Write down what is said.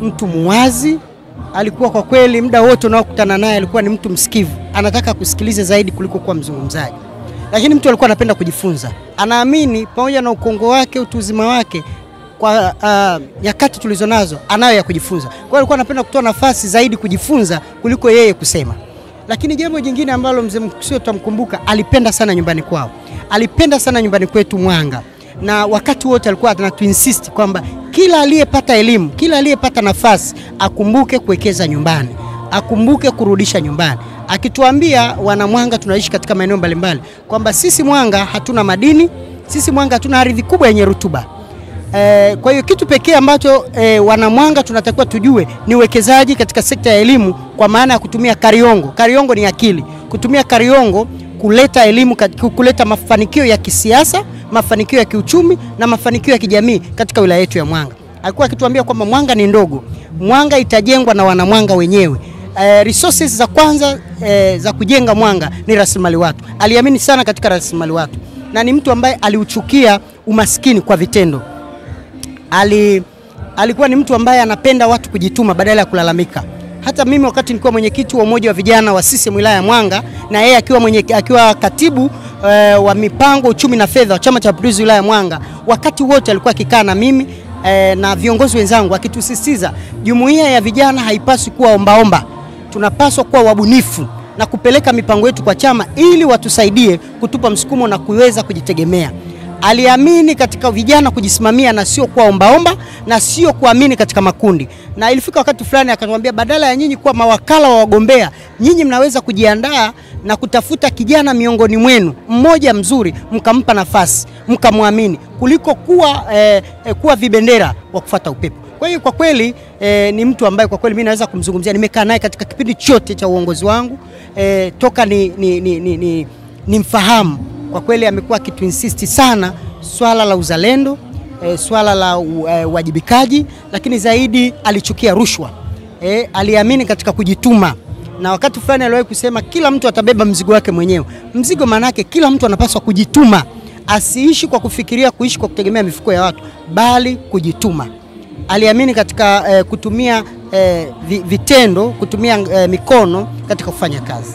mtu muwazi, alikuwa kwa kweli muda wote unaokutana naye alikuwa ni mtu msikivu, anataka kusikiliza zaidi kuliko kuwa mzungumzaji. Lakini mtu alikuwa anapenda kujifunza. Anaamini pamoja na ukongo wake, utuzima wake, kwa nyakati tulizonazo anayo ya kujifunza. Kwa hiyo alikuwa anapenda kutoa nafasi zaidi kujifunza kuliko yeye kusema. Lakini jambo jingine ambalo mzee Mkusio tutamkumbuka, alipenda sana nyumbani kwao. Alipenda sana nyumbani kwetu Mwanga. Na wakati wote alikuwa anatuinsist kwamba kila aliyepata elimu, kila aliyepata nafasi akumbuke kuwekeza nyumbani, akumbuke kurudisha nyumbani. Akituambia wana Mwanga tunaishi katika maeneo mbalimbali kwamba sisi Mwanga hatuna madini, sisi Mwanga hatuna ardhi kubwa yenye rutuba. Kwa hiyo kitu pekee ambacho wana Mwanga tunatakiwa tujue ni uwekezaji katika sekta ya elimu, kwa maana ya kutumia kariongo. Kariongo ni akili. Kutumia kariongo kuleta elimu, kuleta mafanikio ya kisiasa, mafanikio ya kiuchumi na mafanikio ya kijamii katika wilaya yetu ya Mwanga. Alikuwa akituambia kwamba Mwanga ni ndogo. Mwanga itajengwa na wana Mwanga wenyewe. Resources za kwanza za kujenga Mwanga ni rasilimali watu. Aliamini sana katika rasilimali watu. Na ni mtu ambaye aliuchukia umaskini kwa vitendo. Alikuwa ni mtu ambaye anapenda watu kujituma badala ya kulalamika. Hata mimi wakati nilikuwa mwenyekiti wa umoja wa vijana wa CCM wilaya ya Mwanga, na yeye akiwa katibu wa mipango, uchumi na fedha wa Chama cha Mapinduzi wilaya ya Mwanga, wakati wote alikuwa akikaa na mimi na viongozi wenzangu akitusisitiza jumuiya ya vijana haipaswi kuwa ombaomba. Tunapaswa kuwa wabunifu na kupeleka mipango yetu kwa chama ili watusaidie kutupa msukumo na kuweza kujitegemea. Aliamini katika vijana kujisimamia na sio kuwa ombaomba na sio kuamini katika makundi. Na ilifika wakati fulani akatuambia badala ya nyinyi kuwa mawakala wa wagombea, nyinyi mnaweza kujiandaa na kutafuta kijana miongoni mwenu mmoja mzuri, mkampa nafasi, mkamwamini, kuliko kuwa vibendera wa kufuata upepo. Kwa hiyo kwa kweli ni mtu ambaye kwa kweli mimi naweza kumzungumzia. Nimekaa naye katika kipindi chote cha uongozi wangu toka ni mfahamu. Kwa kweli amekuwa akituinsist sana swala la uzalendo, swala la wajibikaji, lakini zaidi alichukia rushwa. Aliamini katika kujituma. Na wakati fulani aliwahi kusema kila mtu atabeba mzigo wake mwenyewe. Mzigo maana yake kila mtu anapaswa kujituma. Asiishi kwa kufikiria kuishi kwa kutegemea mifuko ya watu, bali kujituma. Aliamini katika kutumia vitendo, kutumia mikono katika kufanya kazi.